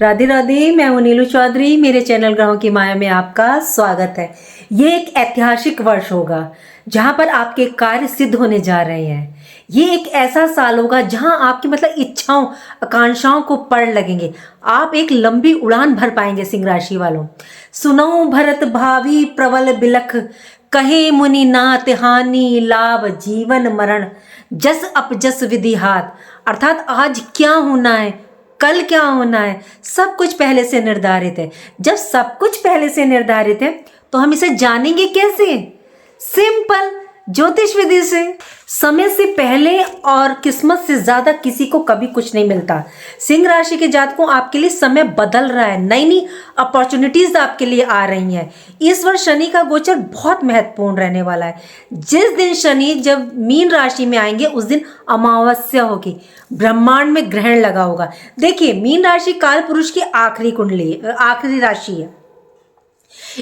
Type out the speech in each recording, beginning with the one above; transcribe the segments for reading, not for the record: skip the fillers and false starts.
राधे राधे। मैं हूं नीलू चौधरी। मेरे चैनल ग्रहों की माया में आपका स्वागत है। ये एक ऐतिहासिक वर्ष होगा जहां पर आपके कार्य सिद्ध होने जा रहे हैं। ये एक ऐसा साल होगा जहां आपकी इच्छाओं आकांक्षाओं को पढ़ लगेंगे। आप एक लंबी उड़ान भर पाएंगे। सिंह राशि वालों, सुनो भरत भावी प्रबल बिलख, कहे मुनि नाथ हानि लाभ जीवन मरण, जस अपजस विधि हाथ। अर्थात आज क्या होना है, कल क्या होना है, सब कुछ पहले से निर्धारित है। जब सब कुछ पहले से निर्धारित है तो हम इसे जानेंगे कैसे? सिंपल, ज्योतिष विधि से। समय से पहले और किस्मत से ज्यादा किसी को कभी कुछ नहीं मिलता। सिंह राशि के जातकों, आपके लिए समय बदल रहा है। नई नई अपॉर्चुनिटीज आपके लिए आ रही हैं। इस वर्ष शनि का गोचर बहुत महत्वपूर्ण रहने वाला है। जिस दिन शनि जब मीन राशि में आएंगे उस दिन अमावस्या होगी, ब्रह्मांड में ग्रहण लगा होगा। देखिए, मीन राशि काल पुरुष की आखिरी कुंडली, आखिरी राशि है।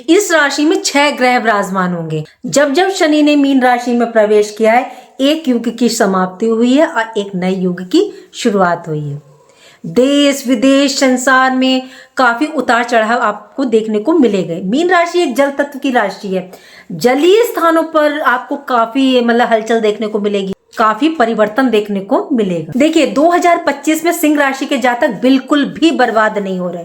इस राशि में 6 ग्रह विराजमान होंगे। जब जब शनि ने मीन राशि में प्रवेश किया है, एक युग की समाप्ति हुई है और एक नए युग की शुरुआत हुई है। देश विदेश संसार में काफी उतार चढ़ाव आपको देखने को मिलेगा। मीन राशि एक जल तत्व की राशि है। जलीय स्थानों पर आपको काफी हलचल देखने को मिलेगी, काफी परिवर्तन देखने को मिलेगा। देखिए, 2025 में सिंह राशि के जातक बिल्कुल भी बर्बाद नहीं हो रहे।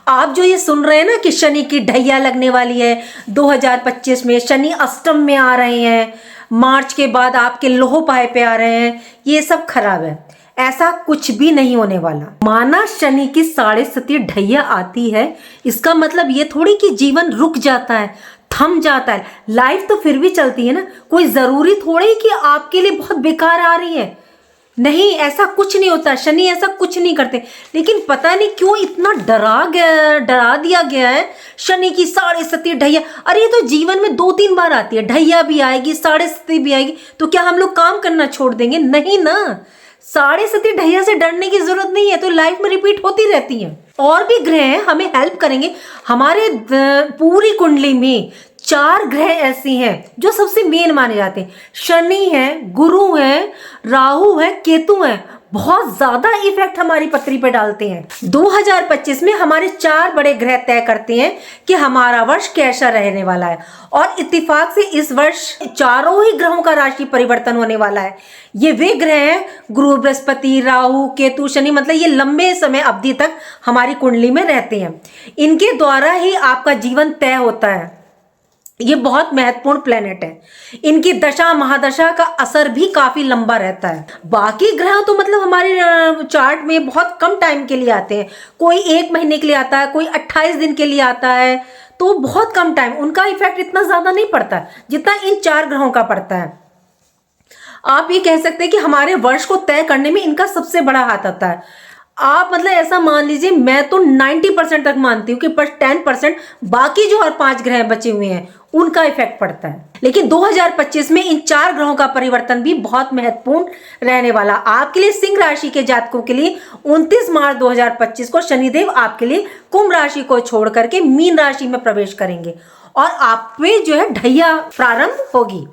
आप जो ये सुन रहे हैं ना कि शनि की ढैया लगने वाली है, 2025 में शनि अष्टम में आ रहे हैं, मार्च के बाद आपके लोह पाए पे आ रहे हैं, ये सब खराब है। ऐसा कुछ भी नहीं होने वाला। माना शनि की 7.5 ढैया आती है, इसका मतलब ये थोड़ी कि जीवन रुक जाता है, थम जाता है। लाइफ तो फिर भी चलती है ना। कोई जरूरी थोड़ी कि आपके लिए बहुत बेकार आ रही है। नहीं, ऐसा कुछ नहीं होता। शनि ऐसा कुछ नहीं करते। लेकिन पता नहीं क्यों इतना डरा दिया गया है। शनि की 7.5 ढैया, अरे ये तो जीवन में 2-3 बार आती है। ढैया भी आएगी, 7.5 भी आएगी, तो क्या हम लोग काम करना छोड़ देंगे? नहीं ना। 7.5 ढैया से डरने की जरूरत नहीं है, तो लाइफ में रिपीट होती रहती है। और भी ग्रह हमें हेल्प करेंगे। हमारे पूरी कुंडली में 4 ग्रह ऐसे हैं जो सबसे मेन माने जाते हैं। शनि है, गुरु है, राहु है, केतु है। बहुत ज्यादा इफेक्ट हमारी पत्री पे डालते हैं। 2025 में हमारे 4 बड़े ग्रह तय करते हैं कि हमारा वर्ष कैसा रहने वाला है। और इत्तेफाक से इस वर्ष चारों ही ग्रहों का राशि परिवर्तन होने वाला है। ये वे ग्रह हैं, गुरु, बृहस्पति, राहु, केतु, शनि, ये लंबे समय अवधि तक हमारी कुंडली में रहते हैं। इनके द्वारा ही आपका जीवन तय होता है। ये बहुत महत्वपूर्ण प्लेनेट है। इनकी दशा महादशा का असर भी काफी लंबा रहता है। बाकी ग्रह तो हमारे चार्ट में बहुत कम टाइम के लिए आते हैं। कोई 1 महीने के लिए आता है, कोई 28 दिन के लिए आता है, तो बहुत कम टाइम। उनका इफेक्ट इतना ज्यादा नहीं पड़ता जितना इन 4 ग्रहों का पड़ता है। आप ये कह सकते हैं कि हमारे वर्ष को तय करने में इनका सबसे बड़ा हाथ आता है। आप ऐसा मान लीजिए, मैं तो 90% तक मानती हूँ कि 10% बाकी जो और 5 ग्रह बचे हुए हैं उनका इफेक्ट पड़ता है। लेकिन 2025 में इन 4 ग्रहों का परिवर्तन भी बहुत महत्वपूर्ण रहने वाला। आपके लिए, सिंह राशि के जातकों के लिए 29 मार्च 2025 को शनिदेव आपके लिए कुंभ राशि को छोड़ करके मीन राशि में प्रवेश करेंगे और आप पे ढैया प्रारंभ होगी।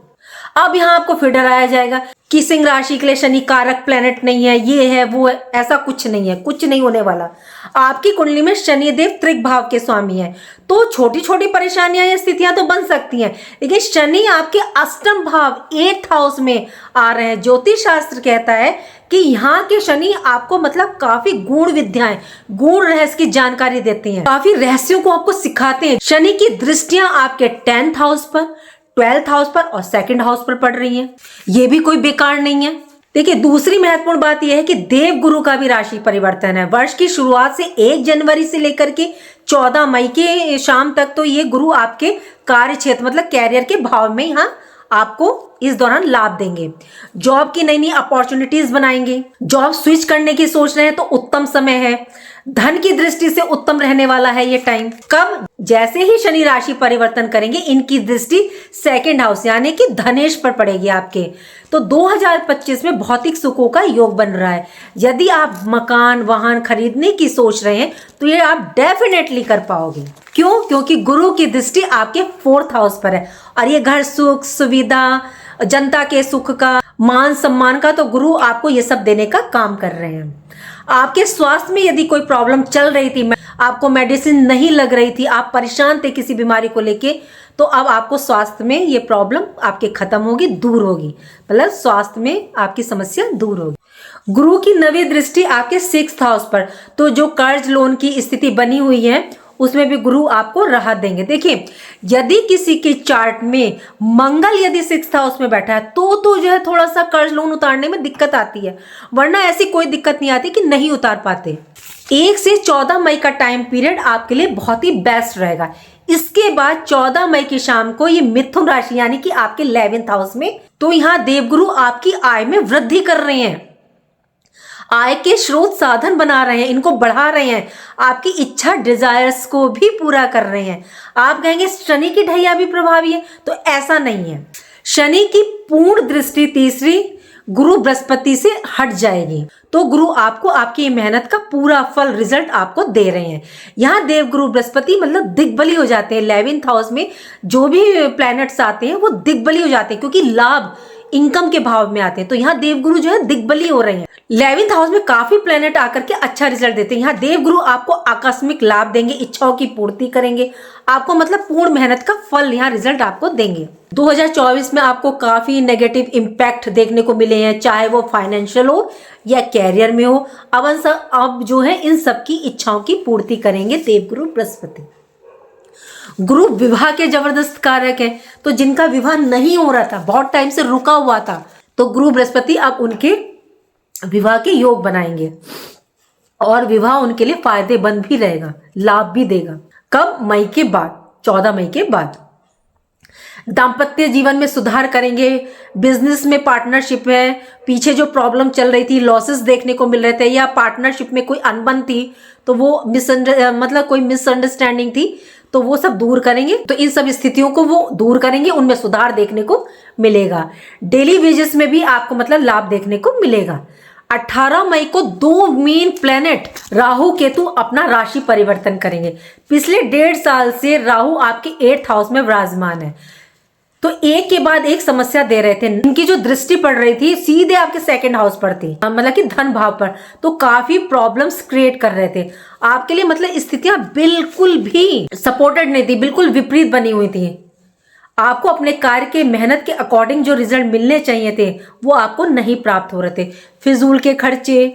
अब यहाँ आपको फिर डराया जाएगा कि सिंह राशि के लिए शनि कारक प्लेनेट नहीं है, ये है वो है। ऐसा कुछ नहीं है, कुछ नहीं होने वाला। आपकी कुंडली में शनिदेव त्रिक भाव के स्वामी हैं, तो छोटी छोटी परेशानियां या स्थितियां तो बन सकती हैं। लेकिन शनि आपके अष्टम भाव 8th हाउस में आ रहे हैं। ज्योतिष शास्त्र कहता है कि यहाँ के शनि आपको काफी गूढ़ विद्याएं, गूढ़ रहस्य की जानकारी देते हैं, काफी रहस्यों को आपको सिखाते हैं। शनि की दृष्टियां आपके 10th हाउस पर, 12th हाउस पर और 2nd हाउस पर पड़ रही हैं। ये भी कोई बेकार नहीं है। देखिए, दूसरी महत्वपूर्ण बात यह है कि देव गुरु का भी राशि परिवर्तन है। वर्ष की शुरुआत से 1 जनवरी से लेकर के 14 मई के शाम तक तो ये गुरु आपके कार्य क्षेत्र कैरियर के भाव में यहाँ आपको इस दौरान लाभ देंगे। जॉब की नई नई अपॉर्चुनिटीज बनाएंगे। जॉब स्विच करने की सोच रहे हैं तो उत्तम समय है। धन की दृष्टि से उत्तम रहने वाला है ये टाइम। कब? जैसे ही शनि राशि परिवर्तन करेंगे, इनकी दृष्टि 2nd हाउस यानी कि धनेश पर पड़ेगी आपके। तो 2025 में भौतिक सुखों का योग बन रहा है। यदि आप मकान वाहन खरीदने की सोच रहे हैं तो ये आप डेफिनेटली कर पाओगे। क्यों? क्योंकि गुरु की दृष्टि आपके 4th हाउस पर है और ये घर सुख, सुविधा, जनता के सुख का, मान सम्मान का, तो गुरु आपको ये सब देने का काम कर रहे हैं। आपके स्वास्थ्य में यदि कोई प्रॉब्लम चल रही थी, आपको मेडिसिन नहीं लग रही थी, आप परेशान थे किसी बीमारी को लेके, तो अब आपको स्वास्थ्य में ये प्रॉब्लम आपके खत्म होगी, दूर होगी, मतलब स्वास्थ्य में आपकी समस्या दूर होगी। गुरु की नवी दृष्टि आपके 6th हाउस पर, तो जो कर्ज लोन की स्थिति बनी हुई है उसमें भी गुरु आपको राहत देंगे। देखिए, यदि किसी के चार्ट में मंगल यदि 6th हाउस में बैठा है तो जो है थोड़ा सा कर्ज लोन उतारने में दिक्कत आती है, वरना ऐसी कोई दिक्कत नहीं आती कि नहीं उतार पाते। 1 से 14 मई का टाइम पीरियड आपके लिए बहुत ही बेस्ट रहेगा। इसके बाद 14 मई की शाम को ये मिथुन राशि यानी कि आपके 11th हाउस में, तो यहाँ देवगुरु आपकी आय में वृद्धि कर रहे हैं, आय के स्रोत साधन बना रहे हैं, इनको बढ़ा रहे हैं, आपकी इच्छा डिजायर्स को भी पूरा कर रहे हैं। आप कहेंगे शनि की ढैया भी प्रभावी है, तो ऐसा नहीं है। शनि की पूर्ण दृष्टि तीसरी गुरु बृहस्पति से हट जाएगी, तो गुरु आपको आपकी मेहनत का पूरा फल रिजल्ट आपको दे रहे हैं। यहाँ देव गुरु बृहस्पति मतलब दिग्बली हो जाते हैं। 11th हाउस में जो भी प्लैनेट्स आते हैं वो दिग्बली हो जाते हैं, क्योंकि लाभ इनकम के भाव में आते हैं, तो यहाँ देवगुरु जो है दिग्बली हो रहे हैं। 11th हाउस में काफी प्लेनेट आकर के अच्छा रिजल्ट देते हैं। यहाँ देवगुरु आपको आकस्मिक लाभ देंगे, इच्छाओं की पूर्ति करेंगे, आपको मतलब पूर्ण मेहनत का फल यहाँ रिजल्ट आपको देंगे। 2024 में आपको काफी नेगेटिव इम्पैक्ट देखने को मिले हैं, चाहे वो फाइनेंशियल हो या कैरियर में हो। अब जो है इन सबकी इच्छाओं की पूर्ति करेंगे देवगुरु बृहस्पति। गुरु विवाह के जबरदस्त कारक है, तो जिनका विवाह नहीं हो रहा था, बहुत टाइम से रुका हुआ था, तो गुरु बृहस्पति अब उनके विवाह के योग बनाएंगे और विवाह उनके लिए फायदेमंद भी रहेगा, लाभ भी देगा। कब? मई के बाद, 14 मई के बाद। दाम्पत्य जीवन में सुधार करेंगे, बिजनेस में पार्टनरशिप है, पीछे जो प्रॉब्लम चल रही थी, लॉसेस देखने को मिल रहे थे, या पार्टनरशिप में कोई अनबन थी, तो वो मतलब कोई मिसअंडरस्टैंडिंग थी, तो वो सब दूर करेंगे। तो इन सब स्थितियों को वो दूर करेंगे, उनमें सुधार देखने को मिलेगा। डेली वेजेस में भी आपको मतलब लाभ देखने को मिलेगा। 18 मई को 2 मेन प्लेनेट राहु केतु अपना राशि परिवर्तन करेंगे। पिछले 1.5 साल से राहु आपके 8th हाउस में विराजमान है, तो एक के बाद एक समस्या दे रहे थे। इनकी जो दृष्टि पड़ रही थी सीधे आपके 2nd हाउस पर थी, मतलब कि धन भाव पर, तो काफी प्रॉब्लम्स क्रिएट कर रहे थे आपके लिए। मतलब स्थितियां बिल्कुल भी सपोर्टेड नहीं थी, बिल्कुल विपरीत बनी हुई थी। आपको अपने कार्य के मेहनत के अकॉर्डिंग जो रिजल्ट मिलने चाहिए थे वो आपको नहीं प्राप्त हो रहे थे। फिजूल के खर्चे,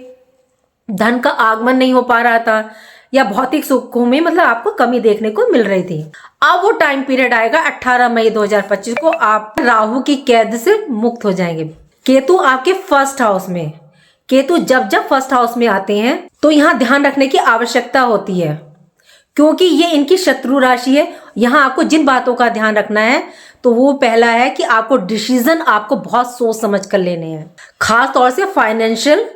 धन का आगमन नहीं हो पा रहा था, या भौतिक सुखों में मतलब आपको कमी देखने को मिल रही थी। अब वो टाइम पीरियड आएगा 18 मई 2025 को, आप राहु की कैद से मुक्त हो जाएंगे। केतु आपके 1st हाउस में, केतु जब 1st हाउस में आते हैं तो यहाँ ध्यान रखने की आवश्यकता होती है, क्योंकि ये इनकी शत्रु राशि है। यहाँ आपको जिन बातों का ध्यान रखना है, तो वो पहला है कि आपको डिसीजन आपको बहुत सोच समझ कर लेने हैं, खास तौर से फाइनेंशियल।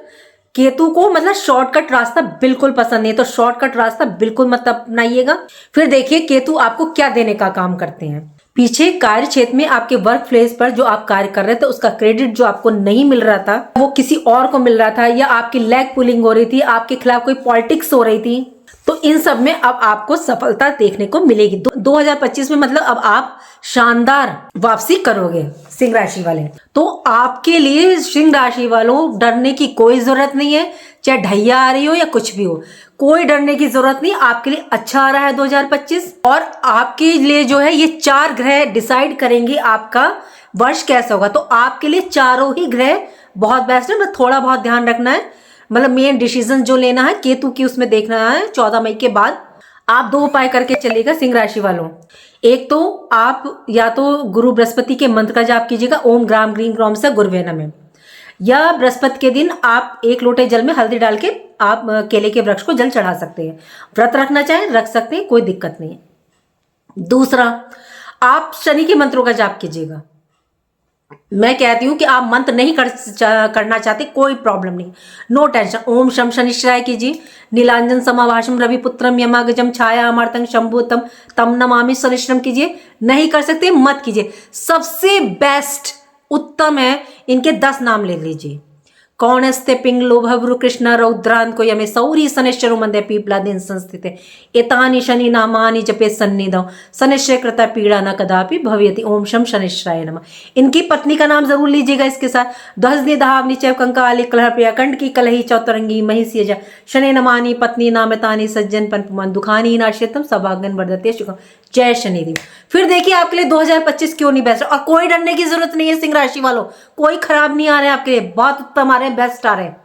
केतु को मतलब शॉर्टकट रास्ता बिल्कुल पसंद नहीं, तो शॉर्टकट रास्ता बिल्कुल मत अपनाइएगा। फिर देखिए केतु आपको क्या देने का काम करते हैं। पीछे कार्य क्षेत्र में आपके वर्क प्लेस पर जो आप कार्य कर रहे थे उसका क्रेडिट जो आपको नहीं मिल रहा था वो किसी और को मिल रहा था, या आपकी लेग पुलिंग हो रही थी, आपके खिलाफ कोई पॉलिटिक्स हो रही थी, तो इन सब में अब आपको सफलता देखने को मिलेगी। 2025 में मतलब अब आप शानदार वापसी करोगे सिंह राशि वाले। तो आपके लिए सिंह राशि वालों डरने की कोई जरूरत नहीं है, चाहे ढैया आ रही हो या कुछ भी हो, कोई डरने की जरूरत नहीं। आपके लिए अच्छा आ रहा है 2025, और आपके लिए जो है ये 4 ग्रह डिसाइड करेंगे आपका वर्ष कैसा होगा। तो आपके लिए चारों ही ग्रह बहुत बेस्ट है, मतलब थोड़ा बहुत ध्यान रखना है, मतलब मेन डिसीजन जो लेना है केतु की उसमें देखना है। 14 मई के बाद आप 2 उपाय करके चलेगा सिंह राशि वालों। एक तो आप या तो गुरु बृहस्पति के मंत्र का जाप कीजिएगा, ओम ग्राम ग्रीम ग्राम से गुरुवे नमः, या बृहस्पति के दिन आप 1 लोटे जल में हल्दी डाल के आप केले के वृक्ष को जल चढ़ा सकते हैं। व्रत रखना चाहें रख सकते हैं, कोई दिक्कत नहीं है। दूसरा, आप शनि के मंत्रों का जाप कीजिएगा। मैं कहती हूं कि आप मंत्र नहीं करना चाहते, कोई प्रॉब्लम नहीं, नो टेंशन। ओम शम शनिश्चराय कीजिए, नीलांजन समाभाषम रविपुत्रम यमागजम छाया अमर्तंग शंभुतम तम नमामि शनिश्चरम कीजिए। नहीं कर सकते मत कीजिए। सबसे बेस्ट उत्तम है इनके 10 नाम ले लीजिए। कौणस्ते पिंगलोभवृ कृष्ण रौद्रांको यमे सौरी शनिश्चरो मंदे पीपलादीन संस्थिते एतानि शनि नामानि जपे सन्निधौ शनिश्चय कृता पीड़ा न कदापि भवयति। ओम शम शनिश्चराय नमः। इनकी पत्नी का नाम जरूर लीजिएगा इसके साथ। ध्वजनि धावनि चैव कंकाली कलह प्रिया कंटकी कलही चौतरंगी महिषीयजा शनि नमानि पत्नी नामतानि सज्जन पंपमान दुखानी नाश्यतम सभागन वर्धते शुभम। जय शनिदेव। फिर देखिए आपके लिए 2025 क्यों नहीं बेस्ट, और कोई डरने की जरूरत नहीं है सिंह राशि वालों, कोई खराब नहीं आ रहे हैं आपके लिए, बहुत उत्तम आ रहे हैं, बेस्ट आ रहे हैं।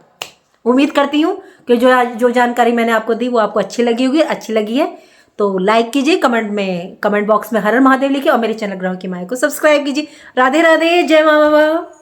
उम्मीद करती हूँ कि जो जानकारी मैंने आपको दी वो आपको अच्छी लगी होगी। अच्छी लगी है तो लाइक कीजिए, कमेंट बॉक्स में हर हर महादेव लिखिए और मेरे चैनल ग्रहों की माया को सब्सक्राइब कीजिए। राधे राधे, जय माँ बाबा।